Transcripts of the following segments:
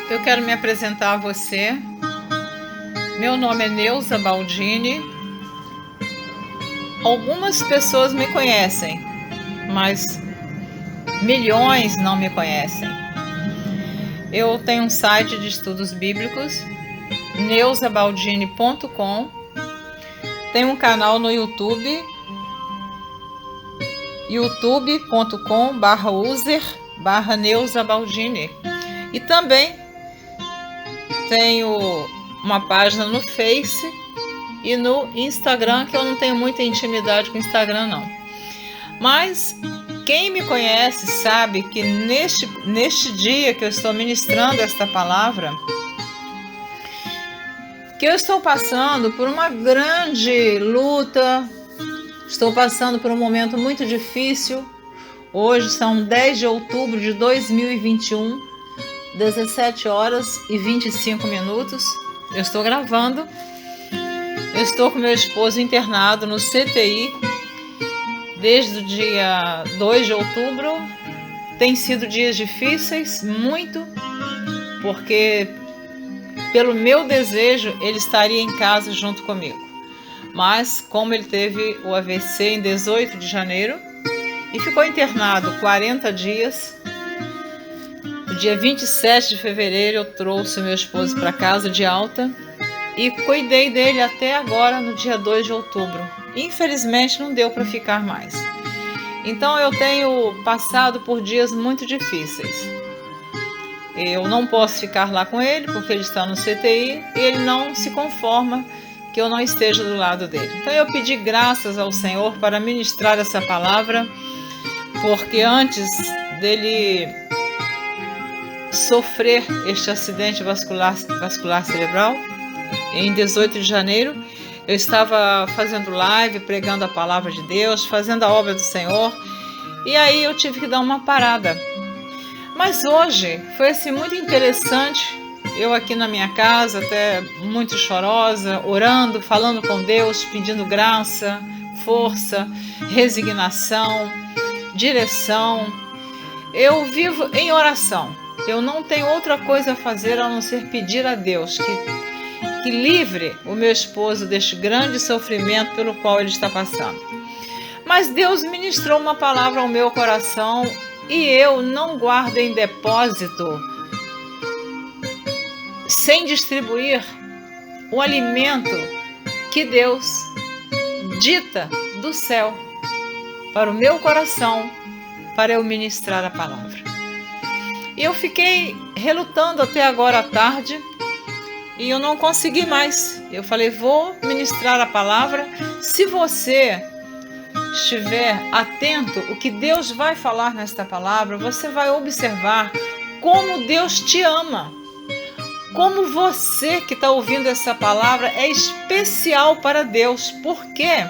Eu quero me apresentar a você. Meu nome é Neuza Baldini. Algumas pessoas me conhecem, mas milhões não me conhecem. Eu tenho um site de estudos bíblicos, neuzabaldini.com. Tenho um canal no YouTube, youtube.com/user/neuzabaldini. E também tenho uma página no Face e no Instagram, que eu não tenho muita intimidade com o Instagram não. Mas quem me conhece sabe que neste dia que eu estou ministrando esta palavra, que eu estou passando por uma grande luta, estou passando por um momento muito difícil. Hoje são 10 de outubro de 2021, 17 horas e 25 minutos. Eu estou gravando. Eu estou com meu esposo internado no CTI desde o dia 2 de outubro. Tem sido dias difíceis, muito, porque pelo meu desejo ele estaria em casa junto comigo. Mas como ele teve o AVC em 18 de janeiro e ficou internado 40 dias, no dia 27 de fevereiro eu trouxe meu esposo para casa de alta e cuidei dele até agora, no dia 2 de outubro. Infelizmente não deu para ficar mais. Então eu tenho passado por dias muito difíceis. Eu não posso ficar lá com ele porque ele está no CTI e ele não se conforma que eu não esteja do lado dele. Então eu pedi graças ao Senhor para ministrar essa palavra, porque antes dele sofrer este acidente vascular cerebral, em 18 de janeiro, eu estava fazendo live, pregando a palavra de Deus, fazendo a obra do Senhor, e aí eu tive que dar uma parada. Mas hoje foi assim muito interessante, eu aqui na minha casa, até muito chorosa, orando, falando com Deus, pedindo graça, força, resignação, direção. Eu vivo em oração, eu não tenho outra coisa a fazer a não ser pedir a Deus que livre o meu esposo deste grande sofrimento pelo qual ele está passando. Mas Deus ministrou uma palavra ao meu coração e eu não guardo em depósito sem distribuir o alimento que Deus dita do céu para o meu coração, para eu ministrar a palavra. E eu fiquei relutando até agora à tarde e eu não consegui mais. Eu falei, vou ministrar a palavra. Se você estiver atento, o que Deus vai falar nesta palavra, você vai observar como Deus te ama. Como você que está ouvindo essa palavra é especial para Deus. Por quê?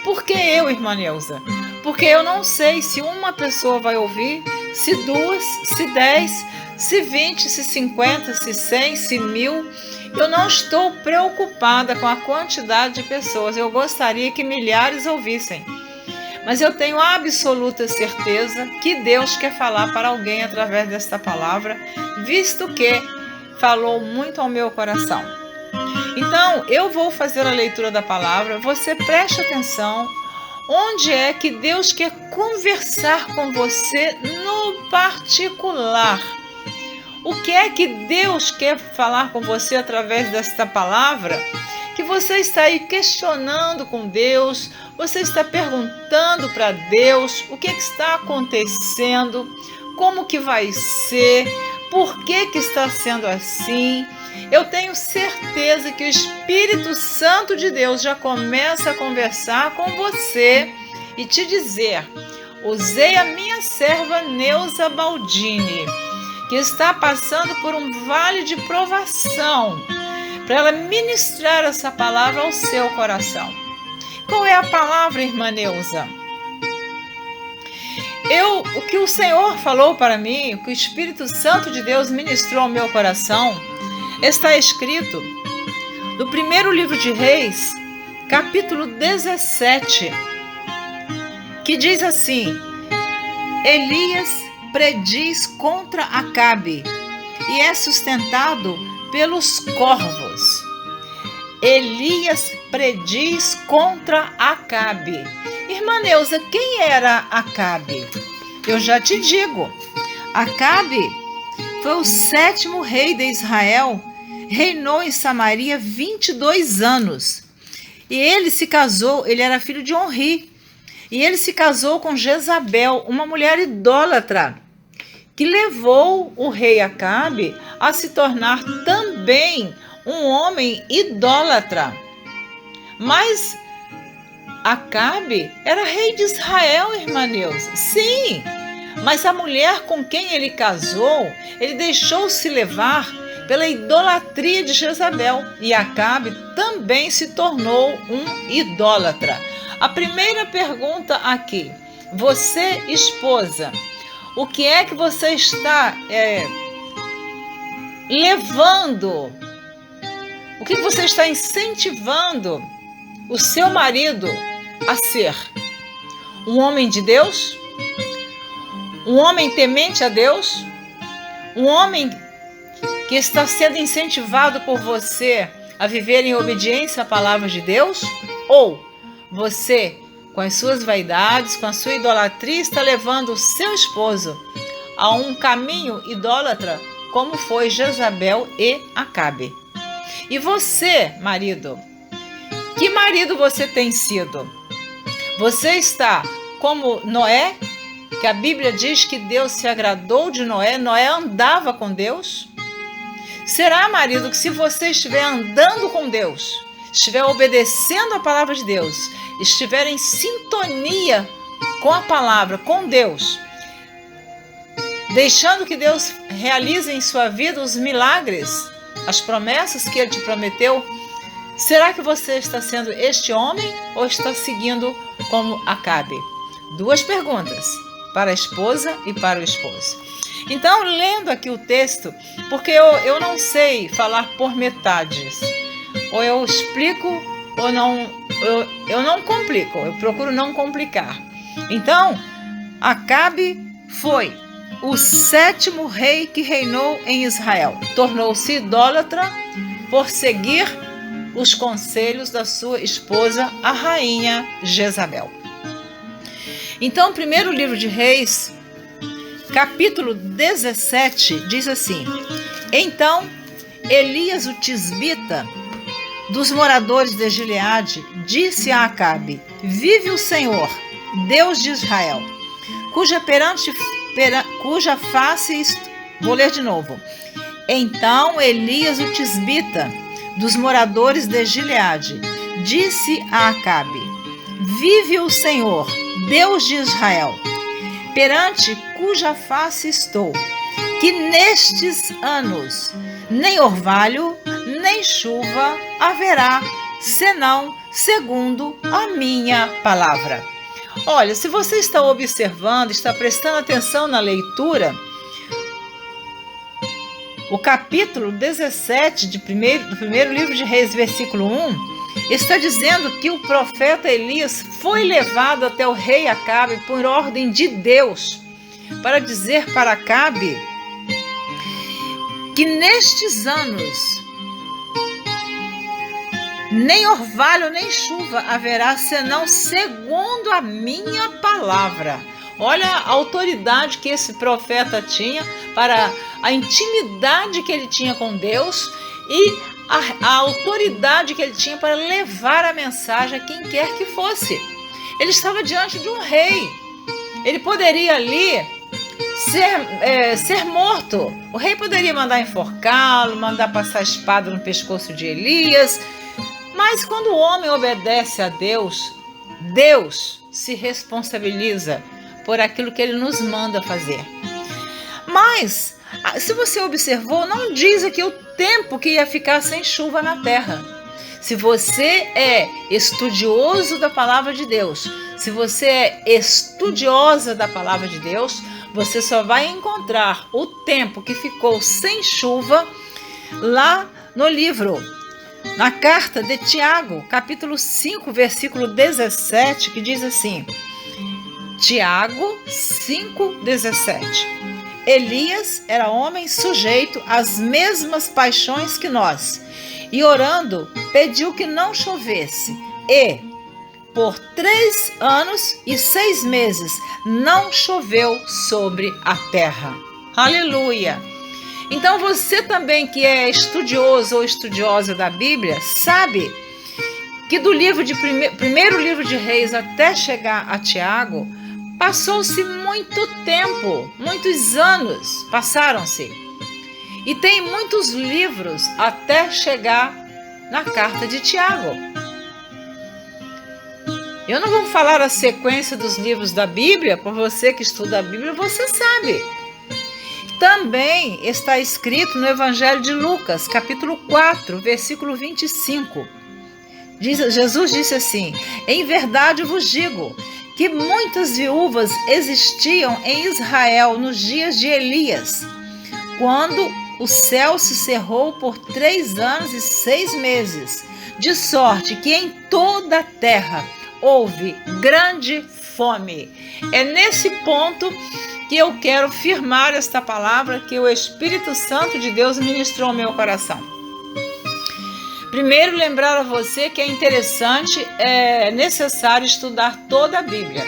Por que eu, irmã Neuza? Porque eu não sei se uma pessoa vai ouvir, se duas, se 10, se 20, se 50, se 100, se 1000. Eu não estou preocupada com a quantidade de pessoas. Eu gostaria que milhares ouvissem. Mas eu tenho absoluta certeza que Deus quer falar para alguém através desta palavra, visto que falou muito ao meu coração. Então, eu vou fazer a leitura da palavra. Você preste atenção. Onde é que Deus quer conversar com você no particular? O que é que Deus quer falar com você através desta palavra? Que você está aí questionando com Deus, você está perguntando para Deus o que está acontecendo, como que vai ser, por que está sendo assim. Eu tenho certeza que o Espírito Santo de Deus já começa a conversar com você e te dizer: usei a minha serva Neuza Baldini, que está passando por um vale de provação, para ela ministrar essa palavra ao seu coração. Qual é a palavra, irmã Neuza? O que o Senhor falou para mim, o que o Espírito Santo de Deus ministrou ao meu coração, está escrito no primeiro livro de Reis, capítulo 17, que diz assim: Elias prediz contra Acabe e é sustentado pelos corvos. Elias prediz contra Acabe. Irmã Neuza, quem era Acabe? Eu já te digo. Acabe foi o 7º rei de Israel, reinou em Samaria 22 anos. E ele se casou, ele era filho de Onri, e ele se casou com Jezabel, uma mulher idólatra, que levou o rei Acabe a se tornar também um homem idólatra. Mas Acabe era rei de Israel, irmã Neuza. Sim, mas a mulher com quem ele casou, ele deixou-se levar pela idolatria de Jezabel. E Acabe também se tornou um idólatra. A primeira pergunta aqui, você, esposa, o que é que você está levando? O que você está incentivando o seu marido a ser? Um homem de Deus? Um homem temente a Deus? Um homem que está sendo incentivado por você a viver em obediência à palavra de Deus? Ou você, com as suas vaidades, com a sua idolatria, está levando o seu esposo a um caminho idólatra, como foi Jezabel e Acabe? E você, marido, que marido você tem sido? Você está como Noé, que a Bíblia diz que Deus se agradou de Noé, Noé andava com Deus? Será, marido, que se você estiver andando com Deus, estiver obedecendo a palavra de Deus, estiver em sintonia com a palavra, com Deus, deixando que Deus realize em sua vida os milagres, as promessas que Ele te prometeu, será que você está sendo este homem ou está seguindo como Acabe? 2 perguntas, para a esposa e para o esposo. Então, lendo aqui o texto, porque eu não sei falar por metades, ou eu explico ou não, eu não complico, eu procuro não complicar. Então, Acabe foi o 7º rei que reinou em Israel. Tornou-se idólatra por seguir os conselhos da sua esposa, a rainha Jezabel. Então, o primeiro livro de Reis, capítulo 17, diz assim: Então, Elias, o tisbita, dos moradores de Gileade, disse a Acabe: Vive o Senhor, Deus de Israel, cuja face... Vou ler de novo. Então Elias, o tisbita, dos moradores de Gileade, disse a Acabe: Vive o Senhor, Deus de Israel, perante cuja face estou, que nestes anos nem orvalho, nem chuva haverá, senão segundo a minha palavra. Olha, se você está observando, está prestando atenção na leitura, o capítulo 17 do primeiro livro de Reis, versículo 1, está dizendo que o profeta Elias foi levado até o rei Acabe por ordem de Deus, para dizer para Acabe que nestes anos nem orvalho nem chuva haverá, senão segundo a minha palavra. Olha a autoridade que esse profeta tinha, para a intimidade que ele tinha com Deus e a autoridade que ele tinha para levar a mensagem a quem quer que fosse. Ele estava diante de um rei. Ele poderia ali ser morto. O rei poderia mandar enforcá-lo, mandar passar a espada no pescoço de Elias. Mas quando o homem obedece a Deus, Deus se responsabiliza por aquilo que Ele nos manda fazer. Mas, se você observou, não diz aqui o tempo que ia ficar sem chuva na terra. Se você é estudioso da palavra de Deus, se você é estudiosa da palavra de Deus, você só vai encontrar o tempo que ficou sem chuva lá no livro, na carta de Tiago, capítulo 5, versículo 17, que diz assim, Tiago 5, 17. Elias era homem sujeito às mesmas paixões que nós, e orando, pediu que não chovesse, e por 3 anos e 6 meses não choveu sobre a terra. Aleluia! Então você também que é estudioso ou estudiosa da Bíblia, sabe que do primeiro livro de Reis até chegar a Tiago, passou-se muito tempo, muitos anos passaram-se. E tem muitos livros até chegar na carta de Tiago. Eu não vou falar a sequência dos livros da Bíblia, por você que estuda a Bíblia, você sabe. Também está escrito no Evangelho de Lucas, capítulo 4, versículo 25. Jesus disse assim: em verdade vos digo que muitas viúvas existiam em Israel nos dias de Elias, quando o céu se cerrou por 3 anos e 6 meses, de sorte que em toda a terra houve grande fome. É nesse ponto que eu quero firmar esta palavra que o Espírito Santo de Deus ministrou ao meu coração. Primeiro, lembrar a você que é interessante, é necessário estudar toda a Bíblia.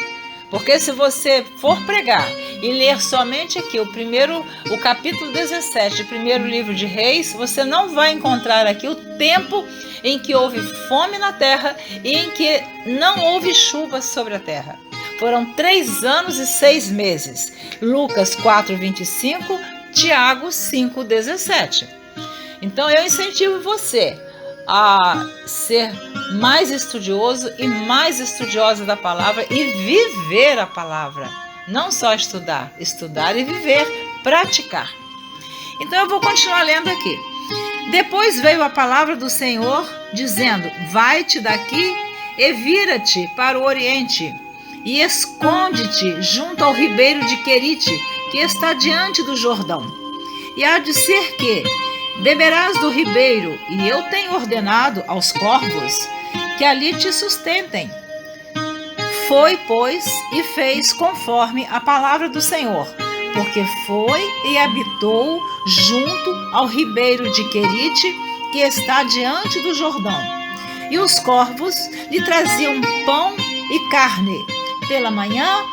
Porque se você for pregar e ler somente aqui o capítulo 17 do primeiro livro de Reis, você não vai encontrar aqui o tempo em que houve fome na terra e em que não houve chuva sobre a terra. Foram 3 anos e 6 meses. Lucas 4, 25, Tiago 5, 17. Então eu incentivo você a ser mais estudioso e mais estudiosa da palavra e viver a palavra. Não só estudar e viver, praticar. Então eu vou continuar lendo aqui. Depois veio a palavra do Senhor dizendo: vai-te daqui e vira-te para o oriente e esconde-te junto ao ribeiro de Querite, que está diante do Jordão. E há de ser que beberás do ribeiro, e eu tenho ordenado aos corvos que ali te sustentem. Foi, pois, e fez conforme a palavra do Senhor, porque foi e habitou junto ao ribeiro de Querite, que está diante do Jordão. E os corvos lhe traziam pão e carne pela manhã,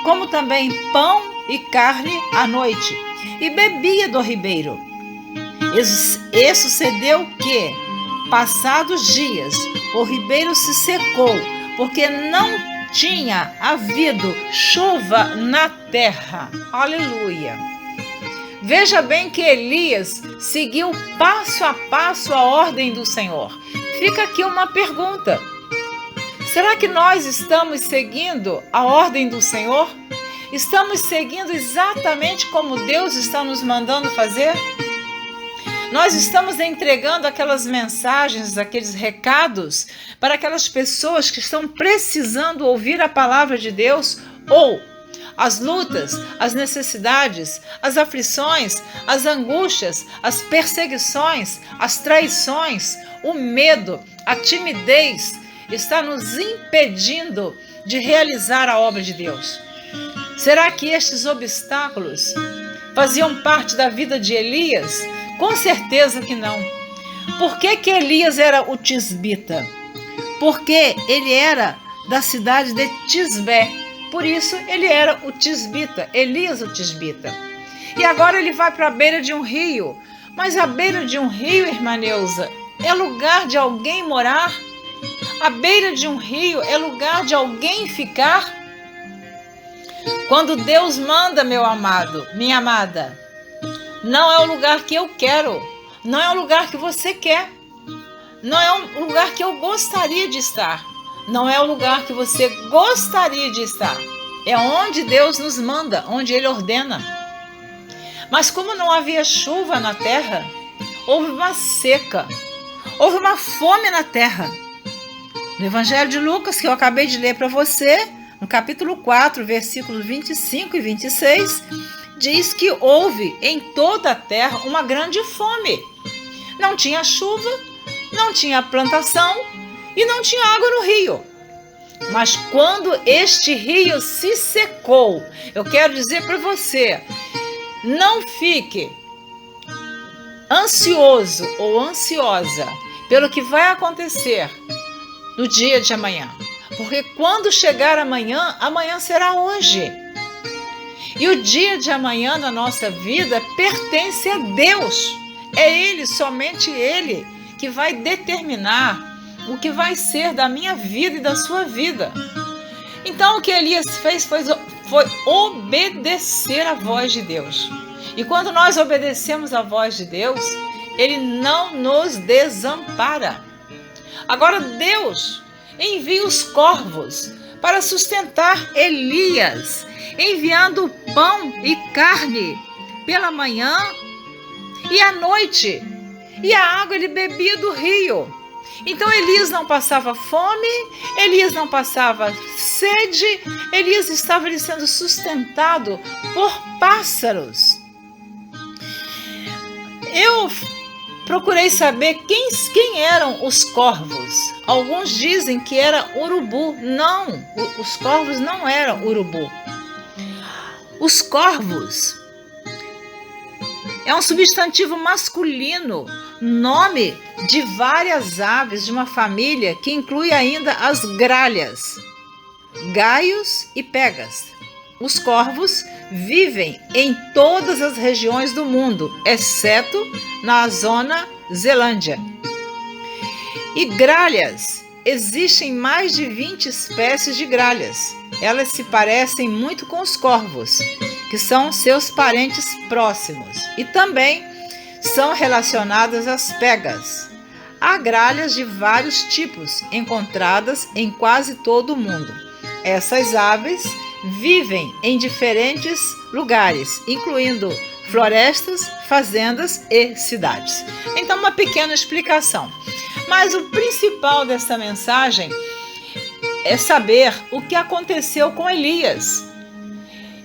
como também pão e carne à noite, e bebia do ribeiro. E sucedeu que, passados dias, o ribeiro se secou, porque não tinha havido chuva na terra. Aleluia! Veja bem que Elias seguiu passo a passo a ordem do Senhor. Fica aqui uma pergunta: será que nós estamos seguindo a ordem do Senhor? Estamos seguindo exatamente como Deus está nos mandando fazer? Nós estamos entregando aquelas mensagens, aqueles recados para aquelas pessoas que estão precisando ouvir a palavra de Deus? Ou as lutas, as necessidades, as aflições, as angústias, as perseguições, as traições, o medo, a timidez está nos impedindo de realizar a obra de Deus? Será que estes obstáculos faziam parte da vida de Elias? Com certeza que não. Por que Elias era o tisbita? Porque ele era da cidade de Tisbé. Por isso ele era o tisbita, Elias o tisbita. E agora ele vai para a beira de um rio. Mas a beira de um rio, irmã Neuza, é lugar de alguém morar? A beira de um rio é lugar de alguém ficar? Quando Deus manda, meu amado, minha amada, não é o lugar que eu quero, não é o lugar que você quer, não é um lugar que eu gostaria de estar, não é o lugar que você gostaria de estar. É onde Deus nos manda, onde Ele ordena. Mas como não havia chuva na terra, houve uma seca, houve uma fome na terra. No Evangelho de Lucas, que eu acabei de ler para você, no capítulo 4, versículos 25 e 26, diz que houve em toda a terra uma grande fome. Não tinha chuva, não tinha plantação e não tinha água no rio. Mas quando este rio se secou, eu quero dizer para você, Não fique ansioso ou ansiosa pelo que vai acontecer no dia de amanhã. Porque quando chegar amanhã, amanhã será hoje. E o dia de amanhã na nossa vida pertence a Deus. É Ele, somente Ele, que vai determinar o que vai ser da minha vida e da sua vida. Então o que Elias fez foi obedecer à voz de Deus. E quando nós obedecemos à voz de Deus, Ele não nos desampara. Agora Deus envia os corvos para sustentar Elias, enviando pão e carne pela manhã e à noite, e a água ele bebia do rio. Então Elias não passava fome, Elias não passava sede, Elias estava ali sendo sustentado por pássaros. Eu procurei saber quem eram os corvos. Alguns dizem que era urubu. Não, os corvos não eram urubu. Os corvos é um substantivo masculino, nome de várias aves de uma família que inclui ainda as gralhas, gaios e pegas. Os corvos vivem em todas as regiões do mundo, exceto na Nova Zelândia. E gralhas, existem mais de 20 espécies de gralhas. Elas se parecem muito com os corvos, que são seus parentes próximos, e também são relacionadas às pegas. Há gralhas de vários tipos, encontradas em quase todo o mundo. Essas aves vivem em diferentes lugares, incluindo florestas, fazendas e cidades. Então, uma pequena explicação. Mas o principal dessa mensagem é saber o que aconteceu com Elias.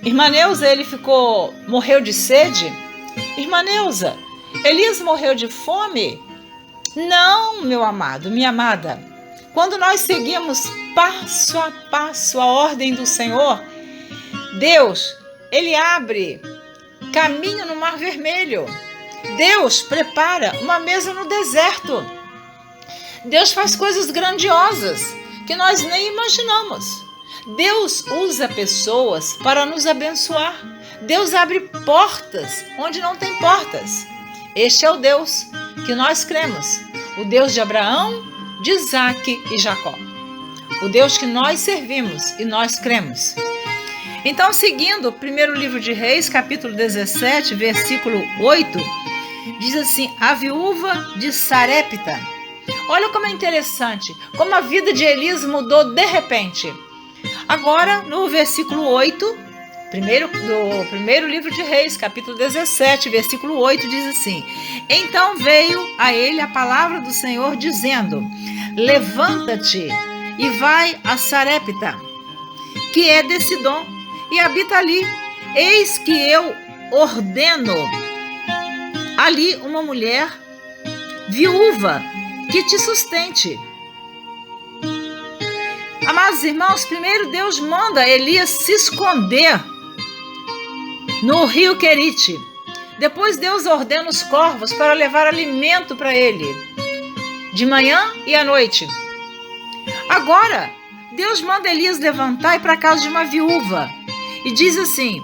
Irmã Neuza, ele morreu de sede? Irmã Neuza, Elias morreu de fome? Não, meu amado, minha amada. Quando nós seguimos passo a passo a ordem do Senhor, Deus, Ele abre caminho no Mar Vermelho. Deus prepara uma mesa no deserto. Deus faz coisas grandiosas que nós nem imaginamos. Deus usa pessoas para nos abençoar. Deus abre portas onde não tem portas. Este é o Deus que nós cremos. O Deus de Abraão, de Isaque e Jacó. O Deus que nós servimos e nós cremos. Então, seguindo o primeiro livro de Reis, capítulo 17, versículo 8, diz assim: a viúva de Sarepta. Olha como é interessante, como a vida de Elias mudou de repente. Agora, no versículo 8, do primeiro livro de Reis, capítulo 17, versículo 8, diz assim: então veio a ele a palavra do Senhor, dizendo: levanta-te e vai a Sarepta, que é de Sidom, e habita ali. Eis que eu ordeno ali uma mulher viúva que te sustente. Amados irmãos, primeiro Deus manda Elias se esconder no rio Querite. Depois Deus ordena os corvos para levar alimento para ele, de manhã e à noite. Agora, Deus manda Elias levantar e ir para a casa de uma viúva. E diz assim: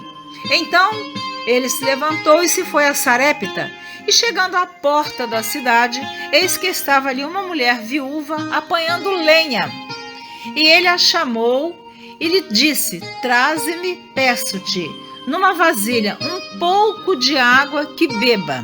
então ele se levantou e se foi a Sarepta. E chegando à porta da cidade, eis que estava ali uma mulher viúva apanhando lenha. E ele a chamou e lhe disse: traze-me, peço-te, numa vasilha, um pouco de água que beba.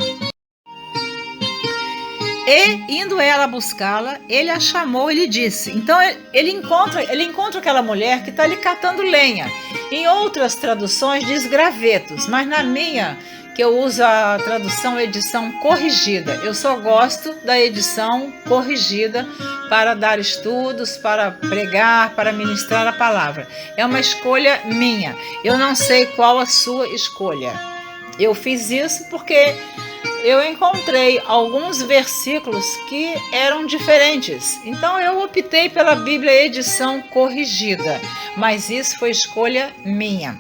E, indo ela buscá-la, ele a chamou e lhe disse. Então ele encontra aquela mulher que está ali catando lenha. Em outras traduções diz gravetos, mas na minha, que eu uso a tradução edição corrigida, eu só gosto da edição corrigida para dar estudos, para pregar, para ministrar a palavra. É uma escolha minha. Eu não sei qual a sua escolha. Eu fiz isso porque eu encontrei alguns versículos que eram diferentes. Então eu optei pela Bíblia edição corrigida, mas isso foi escolha minha.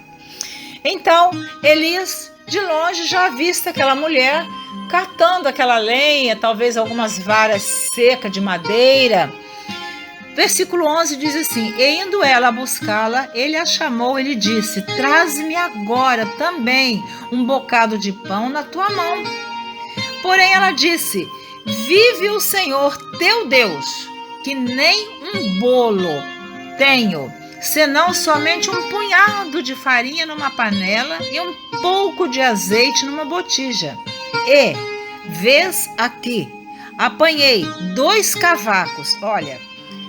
Então Elias de longe já avista aquela mulher catando aquela lenha, talvez algumas varas secas de madeira. Versículo 11 diz assim: e indo ela a buscá-la, ele a chamou, ele disse: traze-me agora também um bocado de pão na tua mão. Porém ela disse: vive o Senhor teu Deus, que nem um bolo tenho, senão somente um punhado de farinha numa panela e um pouco de azeite numa botija. E, vês aqui, apanhei 2 cavacos. Olha,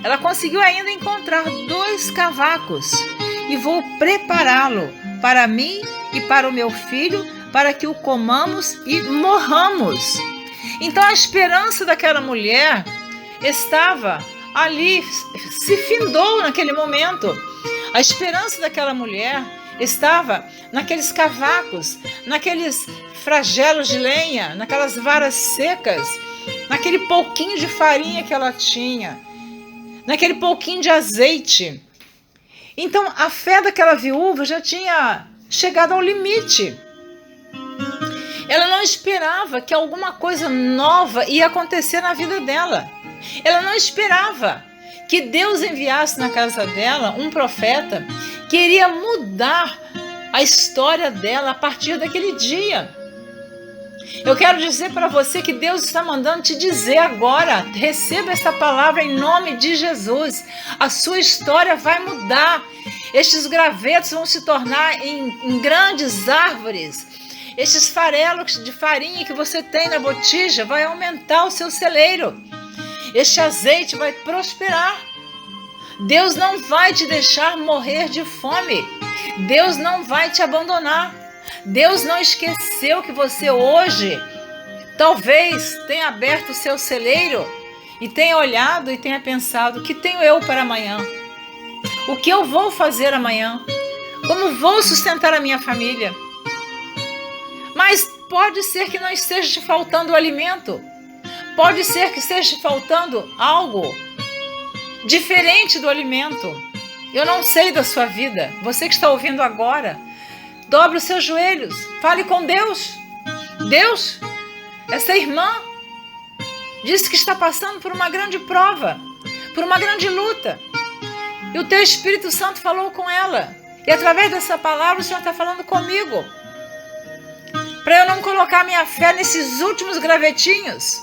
ela conseguiu ainda encontrar 2 cavacos e vou prepará-lo para mim e para o meu filho, para que o comamos e morramos. Então a esperança daquela mulher estava ali, se findou naquele momento. A esperança daquela mulher estava naqueles cavacos, naqueles flagelos de lenha, naquelas varas secas, naquele pouquinho de farinha que ela tinha, naquele pouquinho de azeite. Então a fé daquela viúva já tinha chegado ao limite. Ela não esperava que alguma coisa nova ia acontecer na vida dela. Ela não esperava que Deus enviasse na casa dela um profeta que iria mudar a história dela a partir daquele dia. Eu quero dizer para você que Deus está mandando te dizer agora: receba essa palavra em nome de Jesus. A sua história vai mudar. Estes gravetos vão se tornar em grandes árvores. Estes farelos de farinha que você tem na botija vai aumentar o seu celeiro. Este azeite vai prosperar. Deus não vai te deixar morrer de fome. Deus não vai te abandonar. Deus não esqueceu que você hoje talvez tenha aberto o seu celeiro e tenha olhado e tenha pensado: o que tenho eu para amanhã? O que eu vou fazer amanhã? Como vou sustentar a minha família? Mas pode ser que não esteja te faltando o alimento. Pode ser que esteja te faltando algo diferente do alimento. Eu não sei da sua vida. Você que está ouvindo agora, dobre os seus joelhos. Fale com Deus. Deus, essa irmã disse que está passando por uma grande prova, por uma grande luta. E o teu Espírito Santo falou com ela. E através dessa palavra o Senhor está falando comigo. Para eu não colocar minha fé nesses últimos gravetinhos.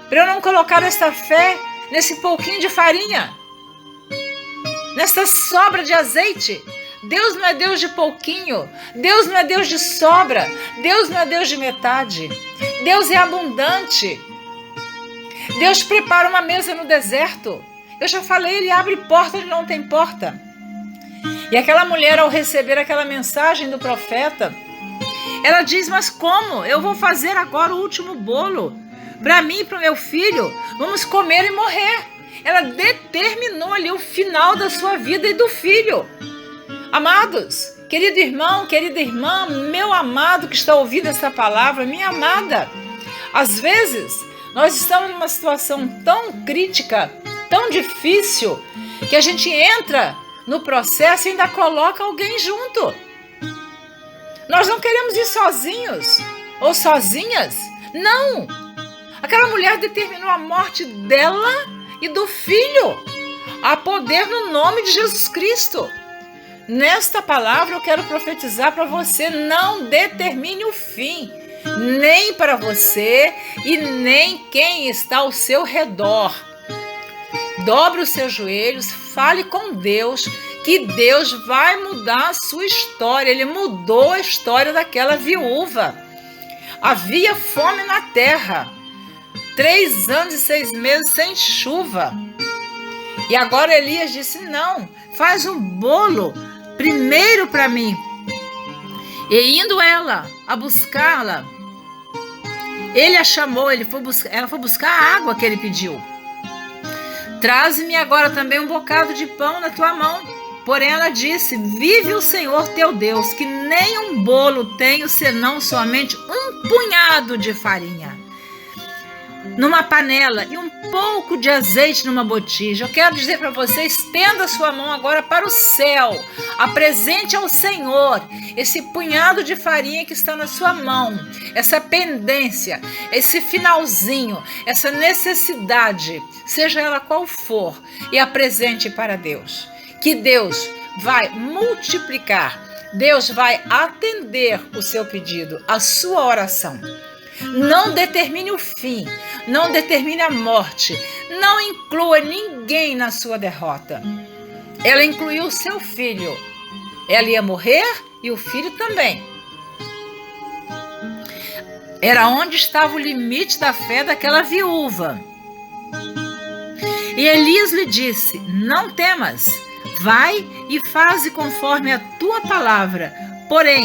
Para eu não colocar essa fé nesse pouquinho de farinha. Nessa sobra de azeite. Deus não é Deus de pouquinho. Deus não é Deus de sobra. Deus não é Deus de metade. Deus é abundante. Deus prepara uma mesa no deserto. Eu já falei, Ele abre porta onde não tem porta. E aquela mulher, ao receber aquela mensagem do profeta, ela diz: mas como? Eu vou fazer agora o último bolo. Para mim e para o meu filho, vamos comer e morrer. Ela determinou ali o final da sua vida e do filho. Amados, querido irmão, querida irmã, meu amado que está ouvindo essa palavra, minha amada, às vezes nós estamos numa situação tão crítica, tão difícil, que a gente entra no processo e ainda coloca alguém junto. Nós não queremos ir sozinhos ou sozinhas. Não! Aquela mulher determinou a morte dela e do filho. Há poder no nome de Jesus Cristo. Nesta palavra eu quero profetizar para você: não determine o fim, nem para você e nem quem está ao seu redor. Dobre os seus joelhos, fale com Deus, que Deus vai mudar a sua história. Ele mudou a história daquela viúva. Havia fome na terra, 3 anos e 6 meses sem chuva. E agora Elias disse: não, faz um bolo primeiro para mim. E indo ela a buscá-la, ele a chamou, ela foi buscar a água que ele pediu. Traze-me agora também um bocado de pão na tua mão. Porém ela disse: vive o Senhor teu Deus, que nem um bolo tenho, senão somente um punhado de farinha. numa panela e um pouco de azeite numa botija. Eu quero dizer para você, estenda sua mão agora para o céu. Apresente ao Senhor esse punhado de farinha que está na sua mão, essa pendência, esse finalzinho, essa necessidade, seja ela qual for, e apresente para Deus. Que Deus vai multiplicar, Deus vai atender o seu pedido, a sua oração. Não determine o fim, não determine a morte, não inclua ninguém na sua derrota. Ela incluiu o seu filho. Ela ia morrer e o filho também. Era onde estava o limite da fé daquela viúva. E Elias lhe disse: não temas, vai e faze conforme a tua palavra, porém,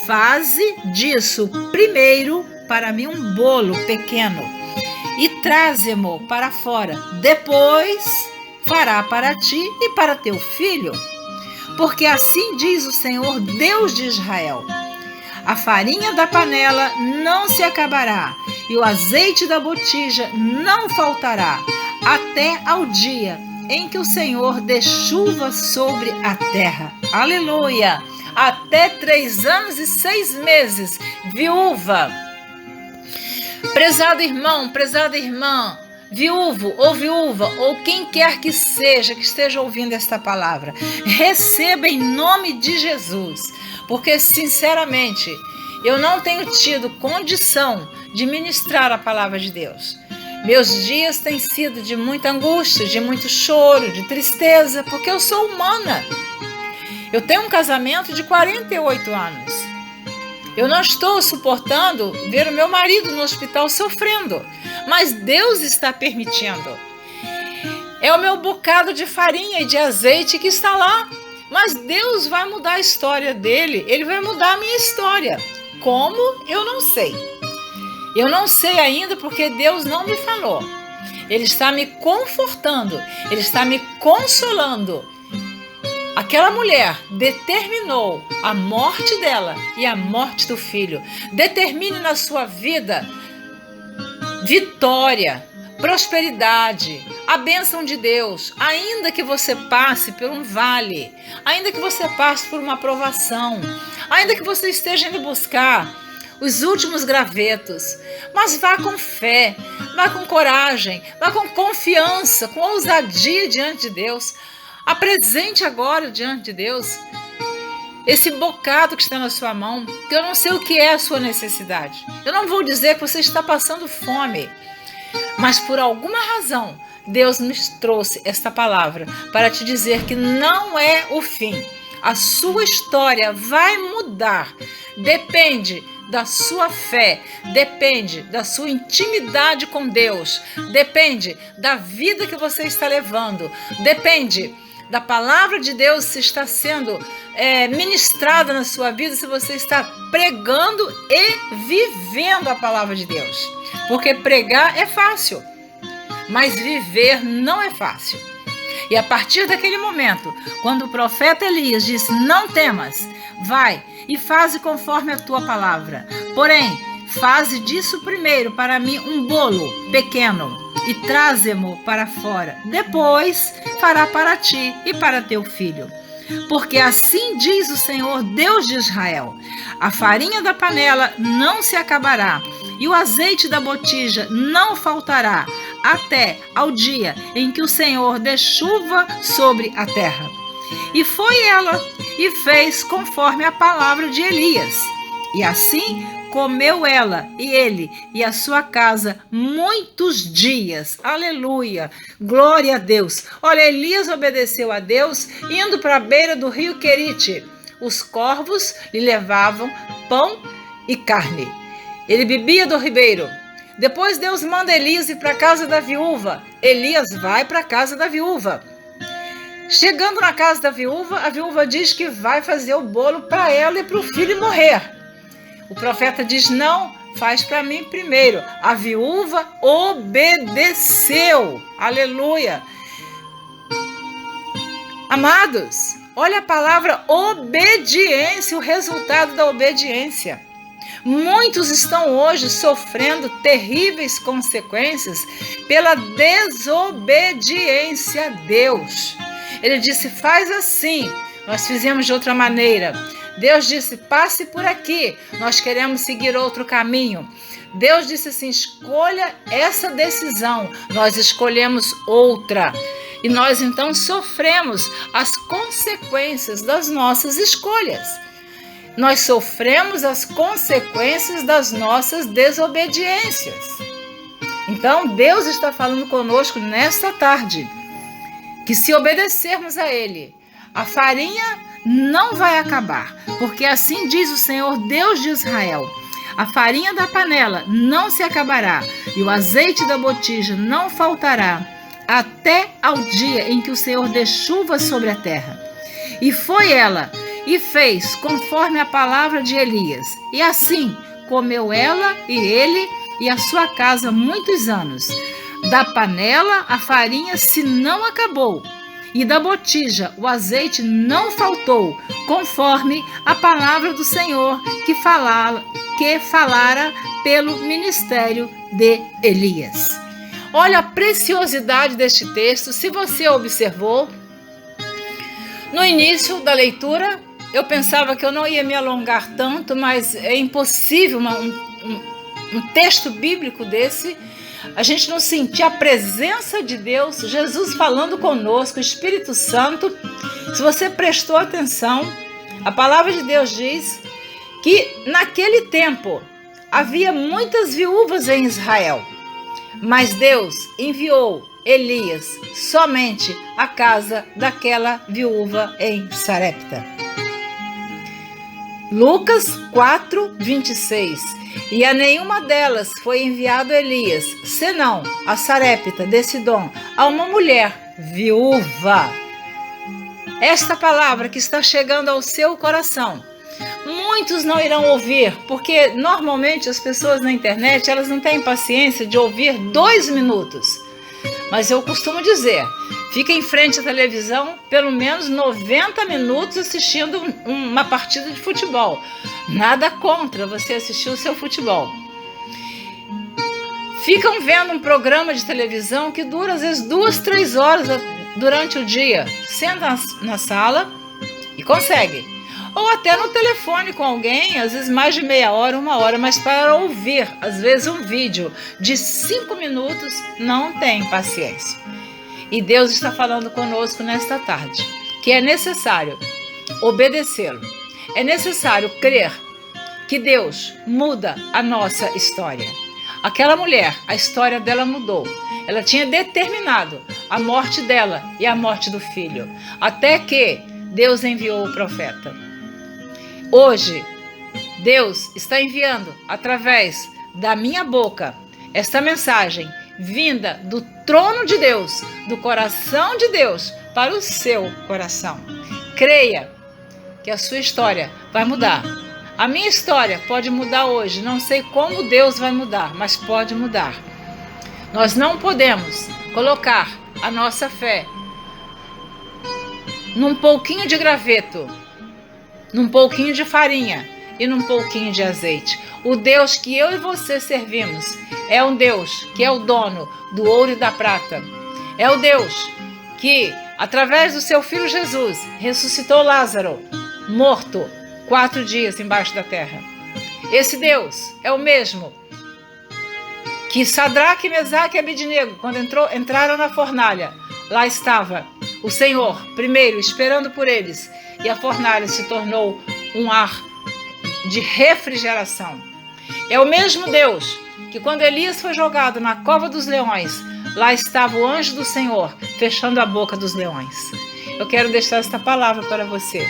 faze disso primeiro para mim um bolo pequeno e traze-mo para fora. Depois fará para ti e para teu filho. Porque assim diz o Senhor, Deus de Israel: a farinha da panela não se acabará e o azeite da botija não faltará, até ao dia em que o Senhor dê chuva sobre a terra. Aleluia! Até 3 anos e 6 meses, viúva. Prezado irmão, prezada irmã, viúvo ou viúva, ou quem quer que esteja ouvindo esta palavra, receba em nome de Jesus, porque sinceramente eu não tenho tido condição de ministrar a palavra de Deus. Meus dias têm sido de muita angústia, de muito choro, de tristeza, porque eu sou humana. Eu tenho um casamento de 48 anos. Eu não estou suportando ver o meu marido no hospital sofrendo, mas Deus está permitindo. É o meu bocado de farinha e de azeite que está lá, mas Deus vai mudar a história dele, ele vai mudar a minha história. Como? Eu não sei. Eu não sei ainda porque Deus não me falou. Ele está me confortando, ele está me consolando. Aquela mulher determinou a morte dela e a morte do filho. Determine na sua vida vitória, prosperidade, a bênção de Deus, ainda que você passe por um vale, ainda que você passe por uma provação, ainda que você esteja indo buscar os últimos gravetos, mas vá com fé, vá com coragem, vá com confiança, com ousadia diante de Deus. Apresente agora diante de Deus esse bocado que está na sua mão, que eu não sei o que é a sua necessidade. Eu não vou dizer que você está passando fome, mas por alguma razão Deus nos trouxe esta palavra para te dizer que não é o fim. A sua história vai mudar. Depende da sua fé, depende da sua intimidade com Deus, depende da vida que você está levando, depende da palavra de Deus se está sendo ministrada na sua vida, se você está pregando e vivendo a palavra de Deus. Porque pregar é fácil, mas viver não é fácil. E a partir daquele momento, quando o profeta Elias disse: não temas, vai e faze conforme a tua palavra. Porém, faze disso primeiro para mim um bolo pequeno e traze-mo para fora. Depois fará para ti e para teu filho. Porque assim diz o Senhor, Deus de Israel: a farinha da panela não se acabará e o azeite da botija não faltará, até ao dia em que o Senhor dê chuva sobre a terra. E foi ela e fez conforme a palavra de Elias. E assim comeu ela e ele e a sua casa muitos dias. Aleluia! Glória a Deus! Olha, Elias obedeceu a Deus indo para a beira do rio Querite. Os corvos lhe levavam pão e carne. Ele bebia do ribeiro. Depois Deus manda Elias ir para a casa da viúva. Elias vai para a casa da viúva. Chegando na casa da viúva, a viúva diz que vai fazer o bolo para ela e para o filho morrer. O profeta diz: não, faz para mim primeiro. A viúva obedeceu. Aleluia. Amados, olha a palavra obediência, o resultado da obediência. Muitos estão hoje sofrendo terríveis consequências pela desobediência a Deus. Ele disse, faz assim, nós fizemos de outra maneira. Deus disse, passe por aqui, nós queremos seguir outro caminho. Deus disse assim, escolha essa decisão, nós escolhemos outra. E nós então sofremos as consequências das nossas escolhas. Nós sofremos as consequências das nossas desobediências. Então Deus está falando conosco nesta tarde, que se obedecermos a Ele, a farinha não vai acabar, porque assim diz o Senhor Deus de Israel. A farinha da panela não se acabará e o azeite da botija não faltará até ao dia em que o Senhor dê chuva sobre a terra. E foi ela e fez conforme a palavra de Elias. E assim comeu ela e ele e a sua casa muitos anos. Da panela a farinha se não acabou e da botija o azeite não faltou, conforme a palavra do Senhor que falara pelo ministério de Elias. Olha a preciosidade deste texto. Se você observou, no início da leitura, eu pensava que eu não ia me alongar tanto, mas é impossível um texto bíblico desse, a gente não sentir a presença de Deus, Jesus falando conosco, o Espírito Santo. Se você prestou atenção, a palavra de Deus diz que naquele tempo havia muitas viúvas em Israel, mas Deus enviou Elias somente à casa daquela viúva em Sarepta. Lucas 4, 26. E a nenhuma delas foi enviado Elias, senão a Sarepta de Sidom, a uma mulher viúva. Esta palavra que está chegando ao seu coração, muitos não irão ouvir, porque normalmente as pessoas na internet, elas não têm paciência de ouvir 2 minutos. Mas eu costumo dizer, fica em frente à televisão pelo menos 90 minutos assistindo uma partida de futebol. Nada contra você assistir o seu futebol. Ficam vendo um programa de televisão que dura às vezes 2, 3 horas durante o dia. Senta na sala e consegue. Ou até no telefone com alguém, às vezes mais de meia hora, 1 hora, mas para ouvir, às vezes um vídeo de 5 minutos, não tem paciência. E Deus está falando conosco nesta tarde, que é necessário obedecê-lo. É necessário crer que Deus muda a nossa história. Aquela mulher, a história dela mudou. Ela tinha determinado a morte dela e a morte do filho, até que Deus enviou o profeta. Hoje, Deus está enviando, através da minha boca, esta mensagem vinda do trono de Deus, do coração de Deus, para o seu coração. Creia que a sua história vai mudar. A minha história pode mudar hoje. Não sei como Deus vai mudar, mas pode mudar. Nós não podemos colocar a nossa fé num pouquinho de graveto, num pouquinho de farinha e num pouquinho de azeite. O Deus que eu e você servimos é um Deus que é o dono do ouro e da prata. É o Deus que, através do seu Filho Jesus, ressuscitou Lázaro, morto 4 dias embaixo da terra. Esse Deus é o mesmo que Sadraque, Mesaque e Abednego, quando entraram na fornalha, lá estava o Senhor, primeiro, esperando por eles, e a fornalha se tornou um ar de refrigeração. É o mesmo Deus que, quando Elias foi jogado na cova dos leões, lá estava o anjo do Senhor, fechando a boca dos leões. Eu quero deixar esta palavra para você.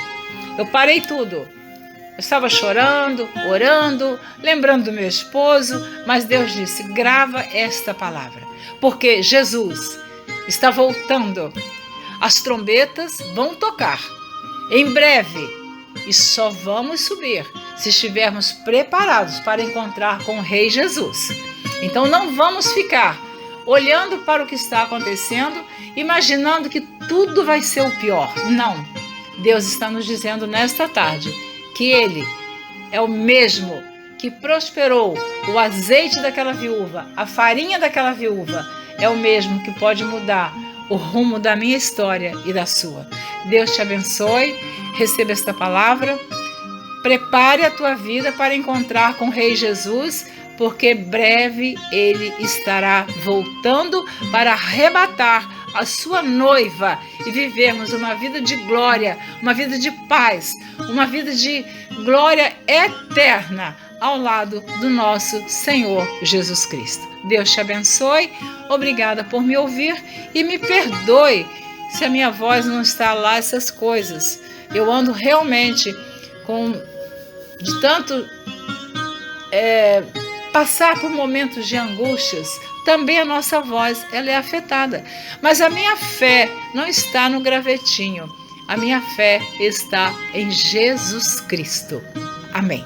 Eu parei tudo. Eu estava chorando, orando, lembrando do meu esposo, mas Deus disse, grava esta palavra, porque Jesus está voltando. As trombetas vão tocar em breve e só vamos subir se estivermos preparados para encontrar com o Rei Jesus. Então não vamos ficar olhando para o que está acontecendo, imaginando que tudo vai ser o pior. Não. Deus está nos dizendo nesta tarde que Ele é o mesmo que prosperou o azeite daquela viúva, a farinha daquela viúva, é o mesmo que pode mudar o rumo da minha história e da sua. Deus te abençoe, receba esta palavra, prepare a tua vida para encontrar com o Rei Jesus, porque breve Ele estará voltando para arrebatar a sua noiva e vivermos uma vida de glória, uma vida de paz, uma vida de glória eterna ao lado do nosso Senhor Jesus Cristo. Deus te abençoe, obrigada por me ouvir e me perdoe se a minha voz não está lá essas coisas. Eu ando realmente de tanto passar por momentos de angústias, também a nossa voz ela é afetada. Mas a minha fé não está no gravetinho. A minha fé está em Jesus Cristo. Amém.